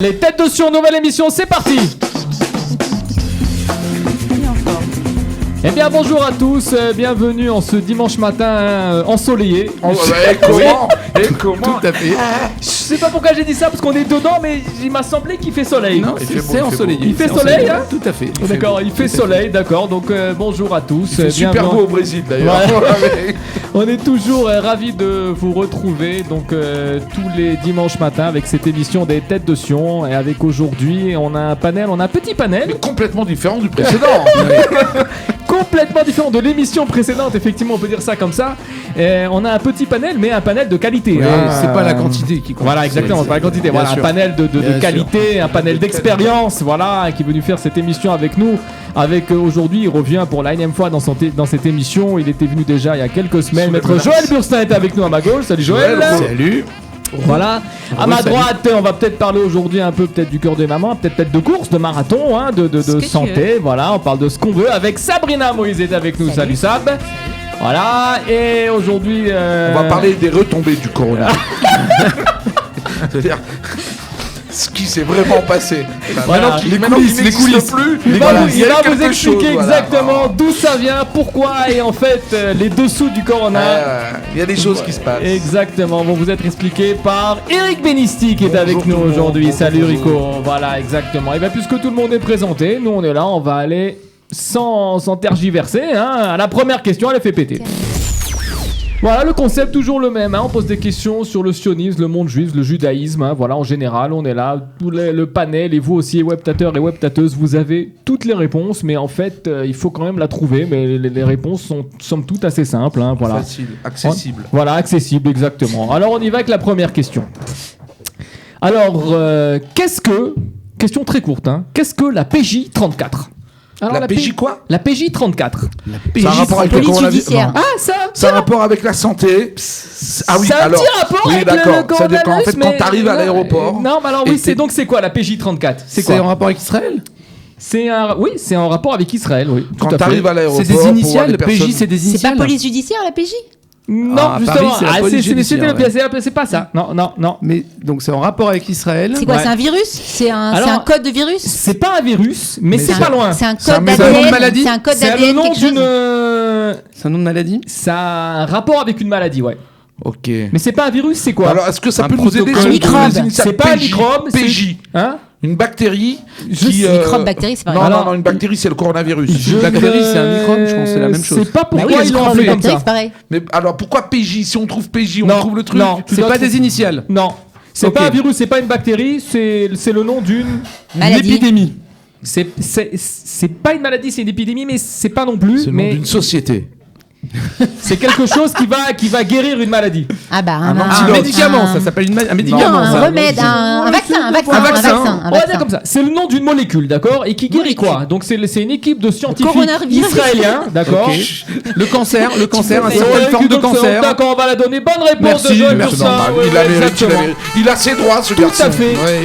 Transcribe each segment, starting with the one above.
Les têtes de Sion, nouvelle émission, c'est parti. Eh bien bonjour à tous, bienvenue en ce dimanche matin ensoleillé. Comment Tout à fait. Je sais pas pourquoi j'ai dit ça, parce qu'on est dedans, mais il m'a semblé qu'il fait soleil. Non, c'est ensoleillé. Il fait soleil, hein ? Tout à fait. D'accord, il fait soleil, d'accord, donc bonjour à tous. Il fait super beau au Brésil d'ailleurs. Ouais. On est toujours ravis de vous retrouver donc tous les dimanches matins avec cette émission des Têtes de Sion. Et avec aujourd'hui, on a un petit panel. Mais complètement différent du précédent. Complètement différent de l'émission précédente, effectivement, on peut dire ça comme ça. On a un petit panel, mais un panel de qualité. C'est pas la quantité qui compte. Voilà, exactement, c'est pas la quantité. Voilà, un panel de qualité, un panel d'expérience, voilà, qui est venu faire cette émission avec nous. Avec aujourd'hui, il revient pour la énième fois dans cette émission. Il était venu déjà il y a quelques semaines. Maître Joël Burstin est avec nous à ma gauche. Salut Joël. Salut. Voilà, à ma droite, on va peut-être parler aujourd'hui un peu peut-être du cœur des mamans, peut-être de course, de marathon, hein, de santé, voilà, on parle de ce qu'on veut avec Sabrina Moïse est avec nous, salut Sab. Voilà, et aujourd'hui... On va parler des retombées du corona. C'est-à-dire... ce qui s'est vraiment passé. Voilà, Maintenant qu'il n'existe plus, il va vous expliquer chose, exactement d'où ça vient, pourquoi et en fait les dessous du corona. Il y a des choses qui se passent. Exactement, vont vous être expliqués par Eric Benisti qui est avec nous aujourd'hui. Salut Rico, voilà exactement. Et bien puisque tout le monde est présenté, nous on est là, on va aller sans tergiverser, hein, à la première question, elle est fait péter. Voilà, le concept toujours le même, hein. On pose des questions sur le sionisme, le monde juif, le judaïsme, hein. Voilà, en général, on est là, le panel, et vous aussi, webtateurs et webtateuses, vous avez toutes les réponses, mais en fait, il faut quand même la trouver, mais les réponses sont somme toute assez simples, hein. Voilà. Facile, accessible. Voilà, accessible, exactement. Alors, on y va avec la première question. Alors, question très courte, hein, qu'est-ce que la PJ 34 ? Alors, la PJ quoi ? La PJ 34. C'est un rapport avec le coronavirus. Ah, ça C'est un rapport avec la santé. Ah oui, ça a un alors. petit rapport Oui, avec d'accord. le Ça dépend. En fait, coronavirus, quand t'arrives à l'aéroport. Non, mais alors oui, c'est quoi la PJ 34 ? C'est en rapport avec Israël ? C'est en rapport avec Israël, oui. Quand t'arrives à l'aéroport. C'est des initiales. PJ, c'est des C'est initiales. pas police judiciaire la PJ ? Non, justement. Paris, c'est la police judiciaire, c'est pas ça. Non. Mais donc c'est en rapport avec Israël. C'est quoi ? Ouais. C'est un virus ? C'est un code de virus ? C'est pas un virus, mais c'est pas loin. C'est un C'est un code nom de d'ADN. maladie ? C'est un code C'est le d'ADN nom quelque chose. C'est un nom de maladie ? Ça a un rapport avec une maladie, ouais. Ok. Mais c'est pas un virus, c'est quoi ? Alors, est-ce que ça Un peut nous aider protocole. sur Un microbe. les initiales C'est pas un PJ, microbe, c'est- PJ. Hein ? Une bactérie. Microbe, bactérie, c'est pareil. Non, une bactérie, c'est le coronavirus. Une bactérie, c'est un microbe, je pense que c'est la même chose. C'est pas Bah pourquoi oui, ils l'ont microbe, appelé comme bactérie, ça. c'est pareil. Mais alors, pourquoi PJ ? Si on trouve PJ, on Non, trouve le truc. non. C'est pas des initiales. Non, c'est Ok. pas un virus, c'est pas une bactérie, c'est le nom d'une Maladie. épidémie. C'est pas une maladie, c'est une épidémie, mais c'est pas non plus. C'est le nom Mais d'une société. c'est quelque chose qui va guérir une maladie. Ah bah Un antidote. médicament, ça s'appelle un Non, médicament. un ça. remède, un vaccin. Un vaccin. On va dire comme ça. C'est le nom d'une molécule, d'accord, et qui guérit quoi ? Donc c'est une équipe de scientifiques coronavirus. israéliens, d'accord. Ok. Le cancer, une certaine Ouais, forme de donc, cancer. D'accord, on va la donner. Bonne réponse Merci, de Joël merci. Burstin. Normal. Ouais, Il a ouais, mérité, exactement. il a ses droits, ce Tout garçon. à fait. Ouais.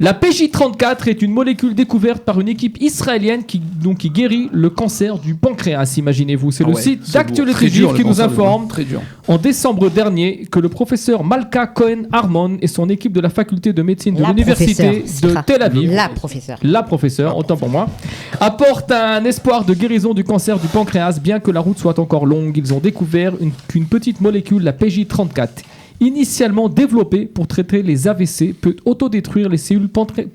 La PJ34 est une molécule découverte par une équipe israélienne qui guérit le cancer du pancréas, imaginez-vous. C'est le site Très d'actualité dur, juive le qui nous cancer du informe Très dur. en décembre dernier que le professeur Malka Cohen-Harmon et son équipe de la faculté de médecine de La l'université professeure, de Tel Aviv, La professeure. professeure, autant pour moi, apporte un espoir de guérison du cancer du pancréas, bien que la route soit encore longue. Ils ont découvert qu'une petite molécule, la PJ34, initialement développée pour traiter les AVC, peut autodétruire les cellules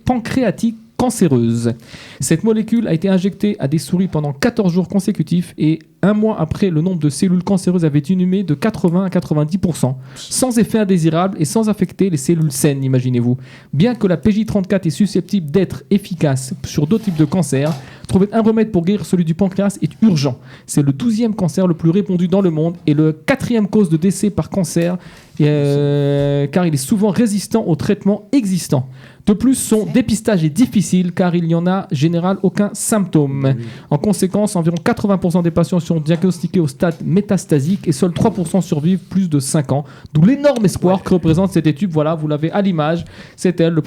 pancréatiques cancéreuses. Cette molécule a été injectée à des souris pendant 14 jours consécutifs et un mois après, le nombre de cellules cancéreuses avait diminué de 80 à 90%, sans effet indésirable et sans affecter les cellules saines, imaginez-vous. Bien que la PJ34 est susceptible d'être efficace sur d'autres types de cancers, trouver un remède pour guérir celui du pancréas est urgent. C'est le 12e cancer le plus répandu dans le monde et le 4e cause de décès par cancer, car il est souvent résistant aux traitements existants. De plus, son dépistage est difficile car il n'y en a en général aucun symptôme. En conséquence, environ 80% des patients sont sont diagnostiqués au stade métastasique et seuls 3% survivent plus de 5 ans. D'où l'énorme espoir que représente cette étude. Voilà, vous l'avez à l'image. C'est elle, la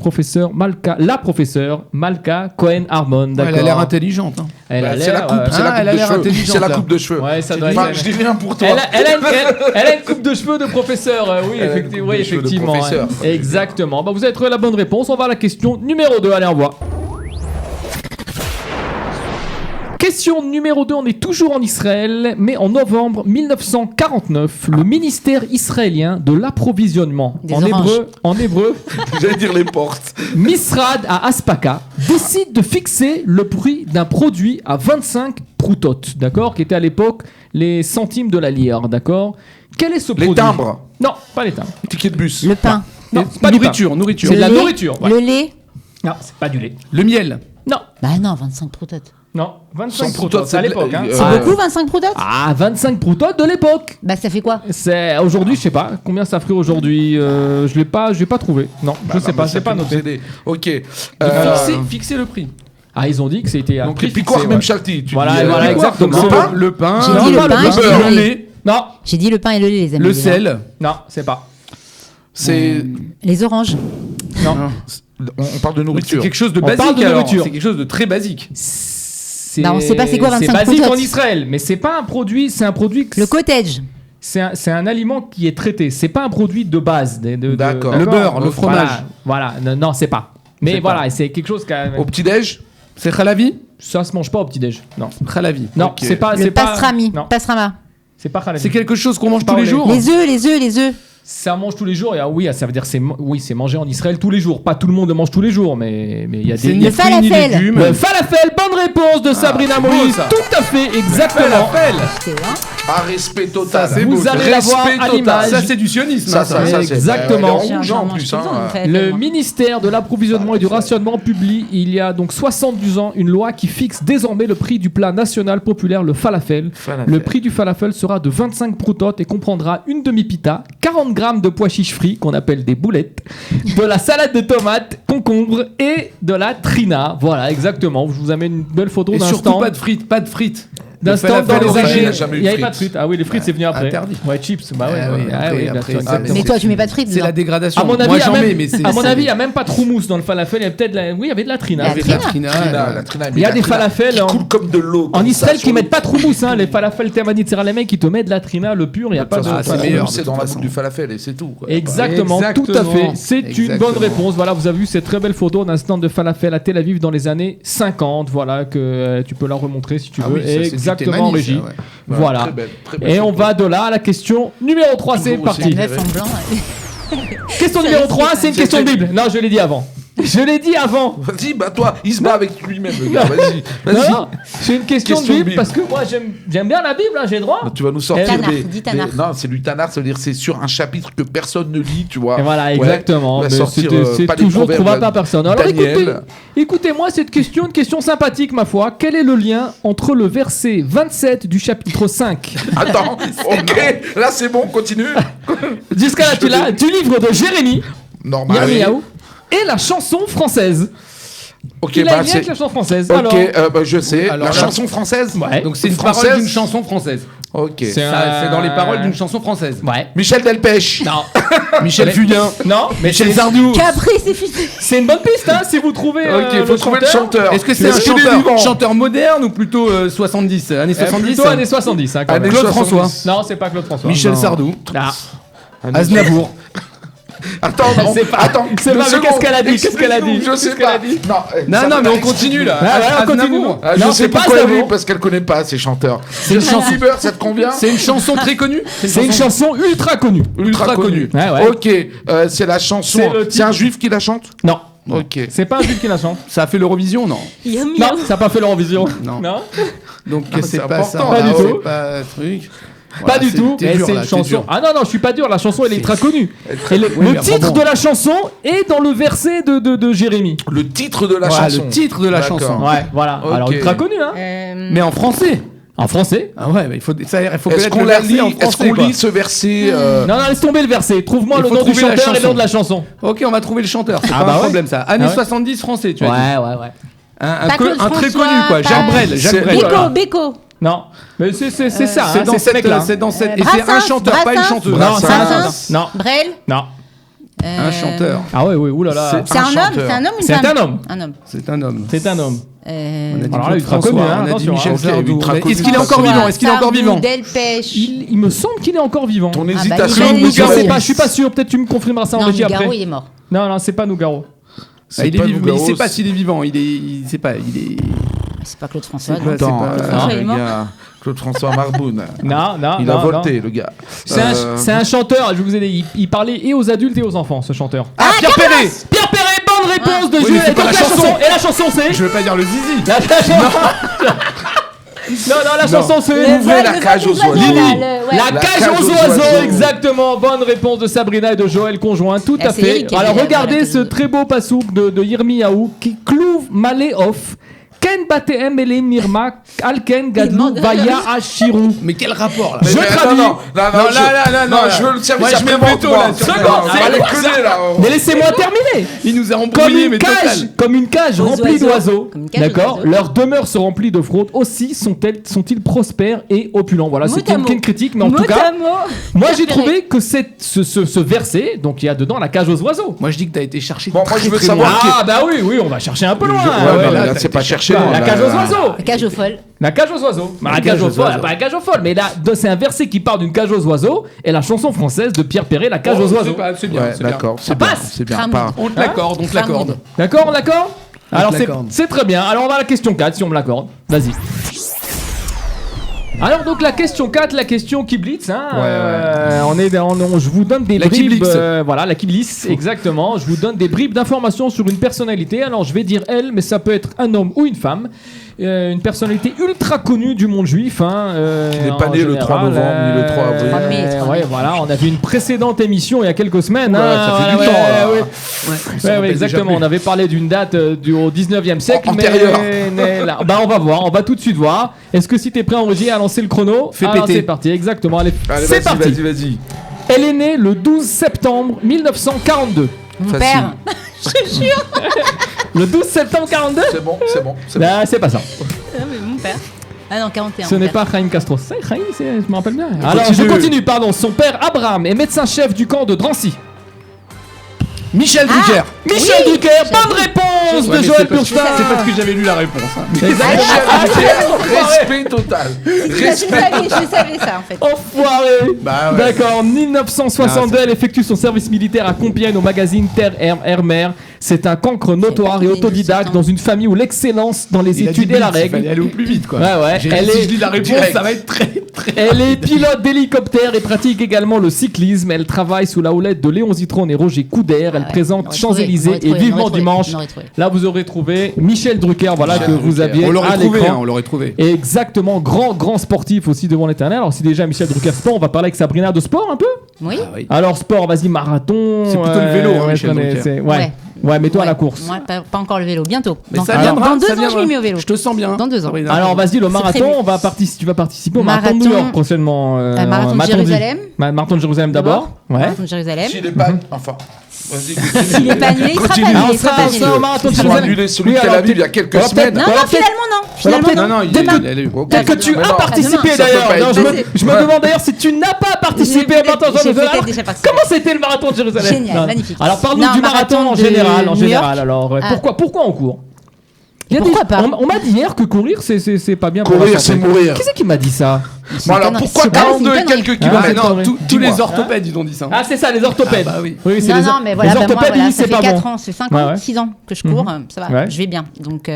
professeure Malka Cohen-Harmon. Ouais, elle a l'air intelligente. Hein. Elle a C'est la l'air, coupe, c'est la coupe de cheveux. intelligente, C'est la là. coupe de cheveux. Ouais, ça doit Enfin, être- je dis rien pour toi. Elle a une coupe de cheveux de professeur, oui, Elle a une coupe de cheveux de effectivement. professeur. Exactement. Bah, vous avez trouvé la bonne réponse. On va à la question numéro 2. Allez, on voit. Question numéro 2, on est toujours en Israël, mais en novembre 1949, le ministère israélien de l'approvisionnement, Des en oranges. hébreu, J'allais dire les portes. Misrad à Aspaka, décide de fixer le prix d'un produit à 25 proutotes, d'accord, qui était à l'époque les centimes de la lire, d'accord. Quel est ce produit? Les timbres. Non, pas les timbres. Ticket de bus. Le pain. Non, Et c'est pas du pain. nourriture. C'est de la Le lait. nourriture. Ouais. Le lait. Non, c'est pas du lait. Le miel. Non, Bah non, 25 proutotes. non, 25 Sans proutotes, proutotes, c'est à c'est l'époque. Hein. de- C'est Ah, beaucoup 25 proutotes? Ah, 25 proutotes de l'époque. Bah ça fait quoi? C'est aujourd'hui, je sais pas combien ça ferait aujourd'hui. Je l'ai pas trouvé. Non, je sais pas, c'est pas noté. Ok. Fixer le prix. Ah, ils ont dit que c'était un Donc prix les picoires fixé, même ouais. chalti. Tu Voilà, dis, voilà, picoires, exactement. donc Le le pain. Le pain. J'ai Non, dit pas le le pain, beurre, j'ai dit Le le lait. lait. Non, J'ai dit le pain et le lait, les amis. Le sel. non, c'est pas. C'est. Les oranges. Non, On parle de C'est nourriture. quelque chose de On parle basique de alors. nourriture. C'est quelque chose de très basique. c'est. Bah, on sait pas c'est quoi 25 C'est basique proutotes. en Israël, mais c'est pas un produit. C'est un produit. Le cottage. C'est un aliment qui est traité. C'est pas un produit de base. D'accord. Le beurre, le Voilà, fromage. Voilà, non, c'est pas. Mais C'est voilà, c'est quelque chose qui Au petit-déj. C'est khalavi. ça se mange pas au petit déj. Non, Khalavi. non, Ok. c'est pas. Le c'est pas- pastrami. Non, Pastrama. c'est pas halal. C'est quelque chose qu'on mange Pas tous les au lait. jours. Les œufs. Ça mange tous les jours. Et, oui, ça veut dire c'est mangé en Israël tous les jours. Pas tout le monde le mange tous les jours, mais il y a C'est des. ni Le fruits ni falafel. légumes. Le falafel, bonne réponse de Sabrina beau, Moïse. ça. Tout à fait, exactement. C'est vrai. Ah, respect total. Ça, c'est Vous beau. allez la voir Respect à total. l'image. Ça, c'est du sionisme. Ça, hein, ça, ça. c'est- Exactement. Elle est rouge, en plus. Hein. Le ministère de l'approvisionnement et du rationnement publie il y a donc 72 ans une loi qui fixe désormais le prix du plat national populaire, le falafel. Falafel. Le prix du falafel sera de 25 proutotes et comprendra une demi-pita, 40 grammes de pois chiches frits qu'on appelle des boulettes, de la salade de tomates, concombre et de la trina. Voilà, exactement. Je vous amène une belle photo Et d'un surtout stand. pas de frites, pas de frites. D'un Le stand dans falafel les origine, il y a années. jamais eu Il n'y avait de pas de frites. frites. Ah oui, les frites c'est venu après. Interdit. Ouais, chips. Bah ouais, Ah oui, ouais, après, oui, bien après, sûr, c'est- exactement. Mais toi, tu mets pas de frites C'est dedans. la dégradation. À mon avis, Moi, il y a j'en même- mets, mais c'est. à mon avis, il n'y a même pas de houmous dans le falafel. Il y a peut-être oui, il y avait de la trina. La avec trina. la trina. La trina, Il y a la des trina falafels qui en- coule comme de l'eau. En comme Israël ça, qui sur mettent le- pas de houmous, hein. Les falafels tamanit, c'est la même qui te met de la trina, le pur, il n'y a pas de. Ah, c'est Voilà, meilleur, C'est de dans toute la façon. boucle du falafel et c'est tout. quoi. Exactement, tout à Exactement. fait. C'est une Exactement. bonne réponse. Voilà, vous avez vu cette très belle photo d'un stand de falafel à Tel Aviv dans les années 50. Voilà, que tu peux la remontrer si tu Ah veux. oui, ça, c'est du Exactement, Thémanie, Régie. ça, ouais. Voilà. Très belle Et on photo. va de là à la question numéro 3. C'est Toujours aussi parti. bien. Meuf en blanc. Question numéro 3, c'est une question de Bible. Non, je l'ai dit avant. Je l'ai dit avant. Vas-y, bah toi, il se bat avec lui-même, le gars. Vas-y, Non, vas-y. non, c'est une question de Question de Bible Bible. parce que moi j'aime bien la Bible, hein, j'ai le droit. Tu vas nous sortir Tanakh, des, dis Tanakh. Non, c'est du Tanakh, ça veut dire c'est sur un chapitre que personne ne lit, tu vois. Et voilà, Ouais. exactement. On va Mais sortir, c'est pas les toujours proverbes trouvable par personne. Alors Daniel. écoutez-moi cette question, une question sympathique ma foi. Quel est le lien entre le verset 27 du chapitre 5 Attends, ok, là c'est bon, continue. jusqu'à là, tu l'as, du livre de Jérémie, Normal. Yirmiyahu, et la chanson française? Ok, Il a bah un lien c'est. avec la chanson française. Ok, Alors, bah, je sais. Alors la là- chanson française. Ouais. Donc c'est une Française. parole d'une chanson française. Ok. C'est C'est dans les paroles d'une chanson française. Ouais. Michel Delpech. Non. Michel Fugain. Non, mais Michel c'est- Sardou. Capri, c'est fini. c'est une bonne piste, hein, si vous trouvez Ok, il faut trouver le chanteur. Est-ce que c'est un Est-ce qu'il est vivant chanteur moderne ou plutôt 70 années 70 Plutôt années 70, hein, quand Années même. Claude 70. François. Non, c'est pas Claude François. Michel Non. Sardou. Ah. Aznavour. Attends, non, C'est pas- attends. c'est deux pas- mais secondes. qu'est-ce qu'elle a dit Qu'est-ce qu'elle a dit Explique-nous, Je sais Qu'est-ce qu'elle pas. a dit Non, Non, ça non, va mais on pas continue là. Ouais, ouais, on continue. Aznavour. Ah, Non, je sais c'est pas pourquoi Aznavour. lui, parce qu'elle connaît pas ces chanteurs. une Justin chanson. Bieber, ça te convient? C'est une chanson très connue. C'est une chanson ultra connue. Ultra connue. Ouais, ouais. Ok, c'est la chanson. C'est le C'est un juif qui la chante? Non. Ok. C'est pas un juif qui la chante. Ça a fait l'Eurovision, non? Non, ça n'a pas fait l'Eurovision. Non. Non. Donc mais c'est c'est pas ça. important, pas du c'est tout. pas un truc. Pas Voilà, du tout. t'es Mais dur, c'est là, une t'es chanson. dur. Ah non, non, je suis pas dur. La chanson, elle est ultra connue. Et le mais titre bon. de la chanson est dans le verset de Jérémie. Le titre de la Voilà, chanson. le titre de la D'accord. chanson. Ouais, voilà. Ok. Alors ultra connue, hein. Mais en français. En français. Ah ouais, mais il faut Est-ce connaître qu'on le la verset lit? en Est-ce français, qu'on quoi. lit ce verset Non, non, laisse tomber le verset. Trouve-moi Il le faut nom du trouver la chanteur et le chanson. nom de la chanson. Ok, on va trouver le chanteur. C'est Ah pas bah un ouais. problème ça. Années Ah ouais. 70 français, tu as dit. Ouais. Un Pas Claude très François, connu quoi. pas- Jacques Brel. C'est- Jacques Brel. Beko, Beko. Non, mais c'est ça, C'est hein, dans c'est ce mec-là. cette. Et c'est un Brassens, chanteur, pas une chanteuse. Non, Brassens. c'est un Brassens. non, Brel. non. Un chanteur. Ah ouais, oui, oulala. C'est un homme. chanteur. C'est un homme ou une C'est femme un homme. Un homme. C'est un homme. C'est un homme. On a dit Alors là, Claude ultra François, connu, hein, on a dit attention, Michel hein. Sardou. Ultra connu. Est-ce qu'il est encore vivant Est-ce qu'il est encore vivant Delpech. Il me semble qu'il est encore vivant. Ton bah, hésitation il va- nous Je sais Nougaro. pas, je suis pas sûr. Peut-être tu me confirmeras ça en Non, régie Nougaro, après. il est mort. Non, c'est pas Nougaro. C'est Il est pas vivant, mais il Nougaro, sait pas s'il est vivant. Il sait pas. Il est. C'est pas Claude François. C'est non. pas- Attends, c'est pas- le gars, Claude François Marboun. Non, Il a volté, le gars. C'est un chanteur, je vous ai dit, il parlait et aux adultes et aux enfants, ce chanteur. Ah, Pierre Perret. Pierre Perret, bonne réponse de Oui, Jules. mais c'est Et pas donc la chanson. Et la chanson c'est Je veux pas dire le zizi. La chanson. Non, la chanson c'est Ouvrez la cage aux oiseaux. Lily. La La cage aux oiseaux, exactement. Bonne réponse de Sabrina et de Joël Conjoint, tout à c'est fait. Eric qui a Alors dit, regardez la ce cage aux très beau passouk de Yirmiyahu qui clouve Maléof. Ken Bateem Ele Mirma Alken Gadlou Vaya Ashiru. Mais quel rapport là Je traduis. Non, je veux le service Moi, je mets après-vente, veto, moi. là, sur Non, ça. on va Allez, les connaître, là. Mais laissez-moi terminer. Il nous a Comme embrouillé, une mais cage, total. Aux remplie oiseaux. d'oiseaux, Comme une cage aux d'accord. oiseaux. Leurs demeures sont remplies de fraude. Aussi sont-ils prospères et opulents. Voilà, c'est Mot à une mot. critique, mais en tout Mot cas, à mot. moi j'ai Pierre trouvé que ce verset, donc il y a dedans la cage aux oiseaux. Moi, je dis que t'as été cherché. Bon, moi, très, je veux très savoir loin. Ah bah oui, on va chercher un peu loin. Ouais, mais ouais, là, là, c'est t'as pas été chercher. La cage aux oiseaux. La cage aux folles. La cage aux oiseaux. La cage aux folles, pas la cage aux folles, mais là, c'est un verset qui parle d'une cage aux oiseaux et la chanson française de Pierre Perret, la cage aux oiseaux. C'est bien, Ouais, c'est bien. d'accord, Ça c'est bien. passe. C'est bien. Crame. Pas- On te l'accorde, on te l'accorde. D'accord, d'accord. Alors te l'accorde. c'est très bien. Alors on va à la question 4 si on me l'accorde. Vas-y. Alors donc la question 4, la question qui blitz, hein, je vous donne des La qui bribes, blitz. voilà la qui blitz, exactement. Je vous donne des bribes d'informations sur une personnalité. Alors je vais dire elle, mais ça peut être un homme ou une femme. Une personnalité ultra connue du monde juif. Hein, Qui n'est pas en né le 3 général, novembre ni le 3 avril. 3 mai, 3 mai. Ouais, voilà, on a vu une précédente émission il y a quelques semaines. Ouais, hein, ça fait du ouais, temps, là. ouais. Ça Ouais, rappelle déjà exactement. plus. On avait parlé d'une date au 19e siècle. Antérieure. Mais là, bah, on va voir. On va tout de suite voir. Est-ce que si t'es prêt en régie à lancer le chrono Fais Alors, péter. c'est parti. Exactement. Allez, Allez, c'est parti. vas-y. Elle est née le 12 septembre 1942. Mon Facile. père. Le 12 septembre 42 C'est bon. Là, c'est pas ça. Non, mais mon père. Ah non, 41. Ce mon n'est père. pas Chaim Castro. C'est Chaim, je me rappelle bien. Alors, continue. je continue. Pardon. Son père, Abraham, est médecin-chef du camp de Drancy. Michel Drucker. Michel Oui, Drucker, bonne réponse Ouais, de mais Joël c'est parce que- Purstein. C'est parce que j'avais lu la réponse. hein. Respect total. Je savais ça en fait. Enfoiré. Bah ouais. D'accord, en 1962, elle effectue son service militaire à Compiègne au magazine Terre Air-Mer. C'est un cancre notoire pas et connu, autodidacte ce temps. dans une famille où l'excellence dans les Il a dit études est la blitz, il fallait règle. aller au plus vite quoi. Ouais, ouais. J'ai Elle dit, si est je lis la réponse, direct. ça va être très très. Elle est pilote d'hélicoptère et pratique également le cyclisme. Elle travaille sous la houlette de Léon Zitrone et Roger Coudert. Elle Ah ouais, présente on aurait Champs-Élysées trouvé, et on aurait Vivement trouvé, Dimanche. on aurait trouvé. Là, vous aurez trouvé Michel Drucker, voilà, Michel que vous Drucker. aviez On l'aurait à trouvé, l'écran. hein, on l'aurait trouvé. Exactement, grand sportif aussi devant l'éternel. Alors si déjà Michel Drucker sport, on va parler avec Sabrina de sport un peu. Oui. Ah oui. Alors sport, vas-y, marathon. C'est plutôt le vélo, hein, ouais, Michel je connais, Drucker. c'est- Ouais. Ouais, mets-toi à la course. Moi, pas encore le vélo, bientôt. Mais Dans- ça dans- viendra. Dans 2 ça ans, je viendra. m'y mets au vélo. Je te sens bien. Dans 2 ans. Sabrina. Alors vas-y, le marathon, prévu. tu vas participer au marathon de New Marathon- York prochainement. marathon de marathon Jérusalem. Marathon de Jérusalem d'abord. Ouais. Marathon de Jérusalem. S'il est pas. Enfin. Vas-y, S'il est pas annulé, il sera pas Continue. annulé. Alors Il sera ça, pas ça, annulé. au marathon de Ils ont Jérusalem. annulé celui Oui, de Tel alors Aviv il y a peut-être- quelques alors semaines. peut-être- Non, alors non, finalement non. Finalement peut-être- Non, non, Demain. il est. Peut-être que tu Mais as non. participé Demain. Ça peut d'ailleurs. pas Non, être je me demain. demande d'ailleurs si tu n'as pas participé J'ai au marathon de peut-être Jérusalem. déjà participé. Comment c'était le marathon de Jérusalem? Génial, Non. magnifique. Alors parle-nous Non, du marathon en marathon de général. New York. Alors Ah. pourquoi on court? Il y a Pourquoi pas On m'a dit hier que courir c'est pas bien pour la Courir, santé. c'est mourir. Qui c'est qui m'a dit ça? Bon, alors connerie. pourquoi C'est pas- 42 c'est et une quelques connerie. Ah, kilomètres c'est non, vrai. tous Dis-moi. les orthopèdes ils ont dit ça. hein. Ah c'est ça les orthopèdes. Ah, bah oui. c'est Non, les, non, mais voilà, les bah, moi, orthopèdes voilà, ils disent ça c'est fait pas 4 bon. ans, ça fait 5 Ouais, ans, ouais. 6 ans que je cours, ça va, Ouais. je vais bien. Donc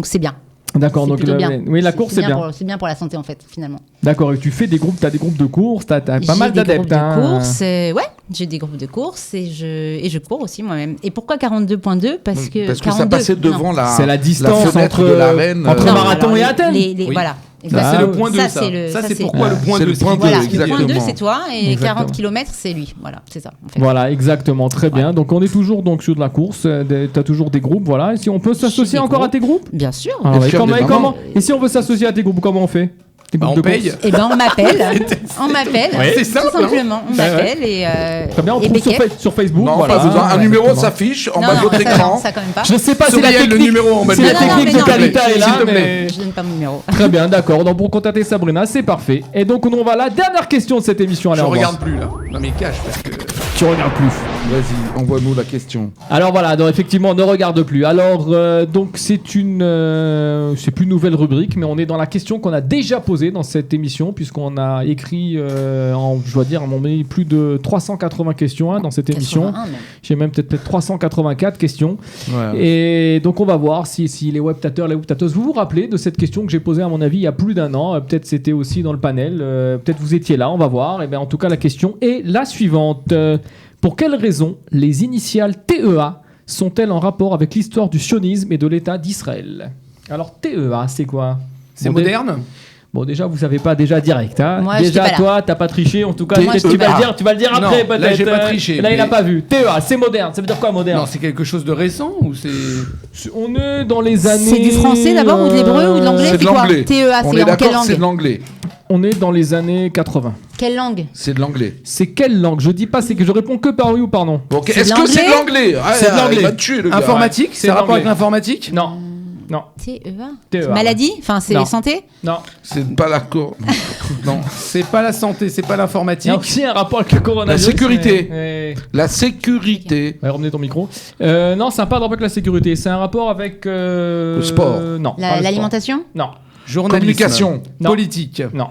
c'est bien. D'accord, C'est donc plutôt bien. oui la course c'est bien. C'est bien pour la santé en fait, finalement. D'accord, et tu fais des groupes, t'as des groupes de course, t'as pas J'ai mal des d'adeptes. groupes de hein. course, ouais, j'ai des groupes de course et je cours aussi moi-même. Et pourquoi 42.2 Parce que Parce que 42, ça passait non. devant C'est la distance fenêtre entre- de l'arène. entre Non, marathon alors, et Athènes. Oui. Voilà. Ça, exactement. c'est le point 2, ça. c'est Ça, c'est pourquoi le point c'est 2. le point Voilà, deux, le point 2 exactement. c'est toi et Exactement. 40 km c'est lui. Voilà, c'est ça en fait. Voilà, exactement, très bien. Donc on est toujours donc sur de la course, t'as toujours des groupes, voilà. Et si on peut s'associer des encore à groupes. tes groupes Bien sûr. Ah ouais, sûr, comment- des et mamans. comment- Et si on veut s'associer à tes groupes, comment on fait? Des Bah, groupes on de paye. course. Eh ben, on m'appelle. On m'appelle. Ouais. C'est simple, Tout simplement. On Ouais, m'appelle et. Très bien, on et trouve sur, Beckett. sur Facebook. Non, voilà. pas besoin. Un Ouais, numéro exactement. s'affiche en Non, bas de non, votre ça, écran. non, ça quand même pas. Je sais pas si la Souriel, le technique, numéro en bas de si la l'écran. technique Non, de non, mais non, Kalita est là, s'il te plaît. mais... Je donne pas mon numéro. Très bien, d'accord. Donc pour contacter Sabrina, c'est parfait. Et donc on va à la dernière question de cette émission. Allez, Je au revoir. regarde plus là. Non mais cache parce que. Tu regardes plus. Vas-y, envoie-nous la question. Alors voilà, donc effectivement, on ne regarde plus. Alors donc c'est une, c'est plus une nouvelle rubrique, mais on est dans la question qu'on a déjà posée dans cette émission, puisqu'on a écrit, je dois dire, on a mis plus de 380 questions dans cette émission. 81 même. J'ai même peut-être 384 questions. Ouais. Et donc on va voir si les webtateurs, les webtateuses, vous vous rappelez de cette question que j'ai posée à mon avis il y a plus d'un an. Peut-être c'était aussi dans le panel. Peut-être vous étiez là, on va voir. Et bien en tout cas la question est la suivante. Pour quelles raisons les initiales TEA sont-elles en rapport avec l'histoire du sionisme et de l'État d'Israël? Alors TEA, c'est quoi? C'est Bon, moderne. Bon déjà vous savez pas déjà direct. Hein. Moi, déjà j'étais pas là. toi t'as pas triché. En tout cas Moi, peut-être j'étais tu vas pas le là. dire. Tu vas le dire Non, après. là, peut-être, j'ai pas triché, Là il a mais- pas vu. TEA, c'est moderne. Ça veut dire quoi moderne? Non, c'est quelque chose de récent ou c'est. On est dans les années. C'est du français d'abord ou de l'hébreu ou de l'anglais? C'est de C'est quoi? l'anglais. TEA, On c'est est en quelle d'accord, c'est de langue? l'anglais. On est dans les années 80. Quelle langue? C'est de l'anglais. C'est quelle langue? Je dis pas, c'est que je réponds que par oui ou par non. Bon, ok. C'est Est-ce de que c'est de l'anglais? C'est de l'anglais. Il va te tuer, le gars. Informatique. C'est C'est un rapport l'anglais. avec l'informatique. Non. Non. TEA. TEA. Maladie? Enfin, c'est Non. santé? Non. C'est pas l'accord. Non, c'est pas la santé, c'est pas Il y l'informatique. a aussi un rapport avec le coronavirus. La sécurité. mais- La sécurité. Ouais, remenez ton micro. Non, ça n'a pas de rapport avec la sécurité. C'est un rapport avec. Le sport. Non. pas le sport. L'alimentation? Non. Journalisme. Communication. Non. Politique. Non.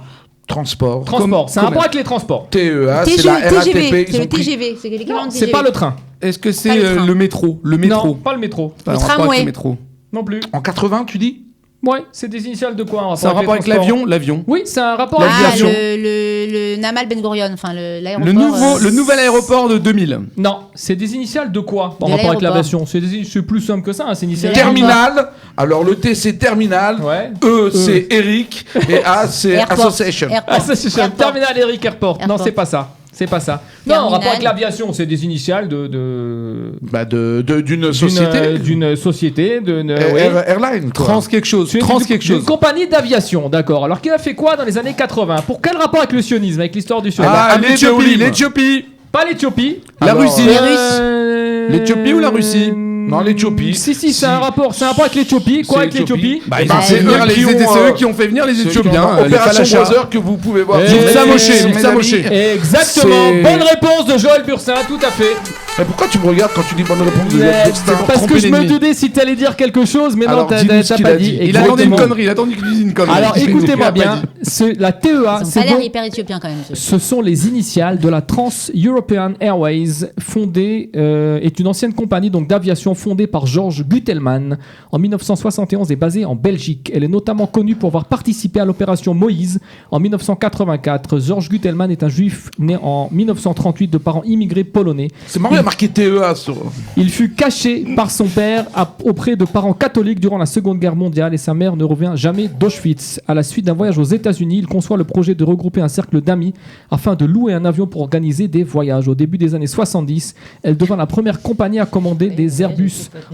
Transport. Transport. C'est un rapport commerce. avec les transports. TEA, c'est la RATP. TGV. Ils C'est ont le pris- TGV. C'est l'équivalent Non, de c'est TGV. pas le train. Est-ce que Pas c'est le train. le métro? Le métro. Non, pas le métro. Pas un Le rapport avec tramway. le métro. Non plus. En 80, tu dis? Ouais, c'est des initiales de quoi? C'est un rapport avec les transports l'avion. L'avion. Oui, c'est un rapport Ah, avec L'aviation. le Namal Ben Gurion. Enfin, l'aéroport. Le nouvel aéroport de 2000. Non, c'est des initiales de quoi en De rapport avec l'aéroport. l'aviation? C'est plus simple que ça, hein, c'est initiales. De l'aéroport. Terminal. Alors le T c'est terminal. Ouais. E c'est Eric. Et A c'est Airport. Association. Ah, ça, c'est Airport. Terminal Eric Airport. Non, Airport. c'est pas ça. C'est pas ça. Non, Terminal. en rapport avec l'aviation, c'est des initiales Bah d'une société. d'une société, Airline. quoi. Trans quelque chose. C'est Trans une- quelque une chose. compagnie d'aviation, d'accord. Alors, qui a fait quoi dans les années 80? Pour quel rapport avec le sionisme, avec l'histoire du sionisme? Ah, Ahmed l'Éthiopie. Olim. L'Éthiopie. Pas l'Éthiopie. La Alors, Russie. Les Russes. L'Éthiopie ou la Russie? Non, l'Éthiopie. Si, c'est Si. un rapport. C'est un rapport avec l'Éthiopie. Quoi C'est avec l'Éthiopie? Bah, Eh ils ben, ont fait c'est venir eux les qui ont, c'est eux qui ont fait venir les Éthiopiens. Les Opération Falachas. Brother que vous pouvez voir. Eh, sur Lipsa les- Moshe, mes Lipsa amis. Moshe. Exactement. C'est- Bonne réponse de Joël Bursin, tout à fait. Mais pourquoi tu me regardes quand tu dis bonne réponse de Mais Joël Bursin parce tromper que je me l'ennemi. doutais si t'allais dire quelque chose, mais non, Alors, t'as dis-nous ce qu'il pas a dit. dit. Il attendait une Exactement. connerie. Il attendait qu'il dise une connerie. Alors Il écoutez-moi a pas bien, dit. la TEA, Ils ont c'est pas l'air donc- hyper éthiopien quand même. ce sont les initiales de la Trans-European Airways, est une ancienne compagnie donc d'aviation fondée par George Gutelman en 1971 et basée en Belgique. Elle est notamment connue pour avoir participé à l'opération Moïse en 1984. George Gutelman est un juif né en 1938 de parents immigrés polonais. C'est marrant, il y a marqué TEA sur. Il fut caché par son père auprès de parents catholiques durant la Seconde Guerre mondiale et sa mère ne revient jamais d'Auschwitz. À la suite d'un voyage aux États-Unis, il conçoit le projet de regrouper un cercle d'amis afin de louer un avion pour organiser des voyages. Au début des années 70, elle devint la première compagnie à commander des Airbus.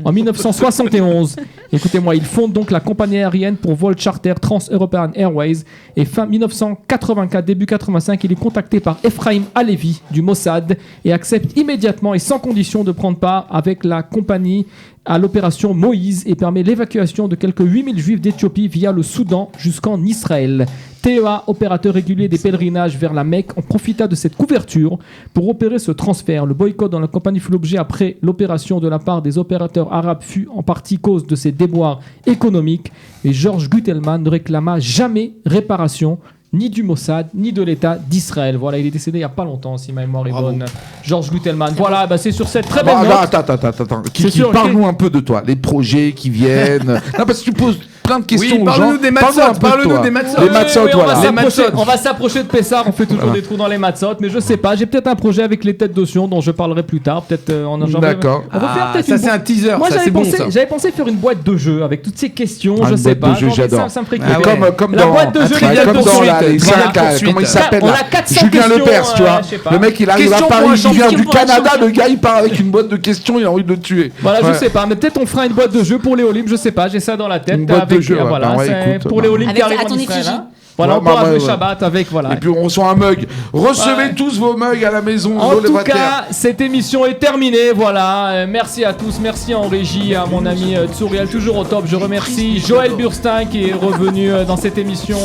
En 1971, écoutez-moi, il fonde donc la compagnie aérienne pour vol charter Trans-European Airways et fin 1984, début 85, il est contacté par Ephraim Halevi du Mossad et accepte immédiatement et sans condition de prendre part avec la compagnie à l'opération Moïse et permet l'évacuation de quelques 8000 juifs d'Éthiopie via le Soudan jusqu'en Israël. TEA, opérateur régulier des pèlerinages vers la Mecque, en profita de cette couverture pour opérer ce transfert. Le boycott dans la compagnie fut l'objet après l'opération de la part des opérateurs arabes fut en partie cause de ses déboires économiques et George Gutelman ne réclama jamais réparation ni du Mossad, ni de l'État d'Israël. Voilà, il est décédé il n'y a pas longtemps, si ma mémoire est Bravo. bonne. George Gutelman. Voilà, bah, c'est sur cette très belle Bon, note. attends. C'est Kiki, sûr, parle-nous un peu de toi. Les projets qui viennent. Non, parce que tu poses plein de questions Oui, aux parle-nous gens. des Parle-nous un matzot, peu de parle-nous toi. des matzot. Les matzot, on va voilà. s'approcher- matzot. on va s'approcher de Pessar, on fait toujours Voilà. des trous dans les matzot, mais je sais pas, j'ai peut-être un projet avec les têtes d'Otion dont je parlerai plus tard, peut-être D'accord. On va faire Ah, peut-être ça une c'est un teaser. Moi Ça j'avais c'est bon pensé, ça. j'avais pensé faire une boîte de jeux avec toutes ces questions, Ah, je une sais boîte pas, de jeux, genre, j'adore. ça me ferait Ah kiffer. ouais. Comme La dans, boîte de jeux, ouais, Trivial comme dans Pursuit. les Trivial cinq, Pursuit. comment il s'appelle On là a 400 Julien questions, Lepers, tu vois. je sais pas. Le mec il arrive Question à pour un Paris, il vient champion, du pour un Canada, champion. le gars il part avec une boîte de questions, il a envie de le tuer. Voilà, je Ouais. sais pas, mais peut-être on fera une boîte de jeux pour les Olympiques, je sais pas, j'ai ça dans la tête. Une boîte de jeux, ouais. voilà, Bah ouais, c'est écoute, pour les bah, Olympiques Avec qui arrivent à en ton Israël, effigie. hein. Voilà, Ouais, on pourra ouais, jouer ouais. Shabbat avec, voilà. Et puis on reçoit un mug. Recevez Ouais. tous vos mugs à la maison. En Lolo tout Vater. cas, cette émission est terminée, voilà. Merci à tous, merci en régie, à mon ami Tsuriel, toujours au top. Je remercie Joël Burstin qui est revenu dans cette émission.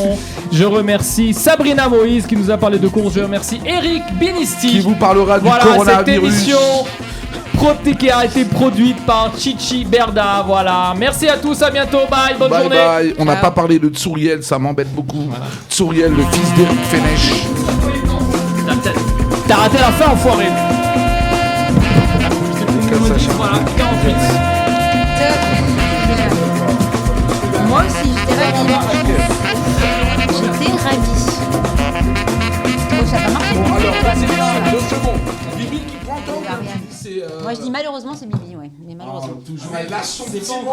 Je remercie Sabrina Moïse qui nous a parlé de course. Je remercie Eric Binisti. Qui vous parlera du Voilà, cette coronavirus. émission qui a été produite par Chichi Berda, voilà. Merci à tous, à bientôt, bye, bonne Bye journée. bye. On n'a Ciao. pas parlé de Tsuriel, ça m'embête beaucoup. Tsuriel, le fils d'Eric Fenech. T'as raté la fin, enfoiré. Voilà, 48. Moi aussi, j'étais ravie. J'étais ravie. Oh, ça va marcher. Bon, alors, c'est 2 secondes. Bibi qui prend ton. Moi, je dis malheureusement, c'est Bibi, ouais. Mais malheureusement. Toujours. Elle lâche son petit mot.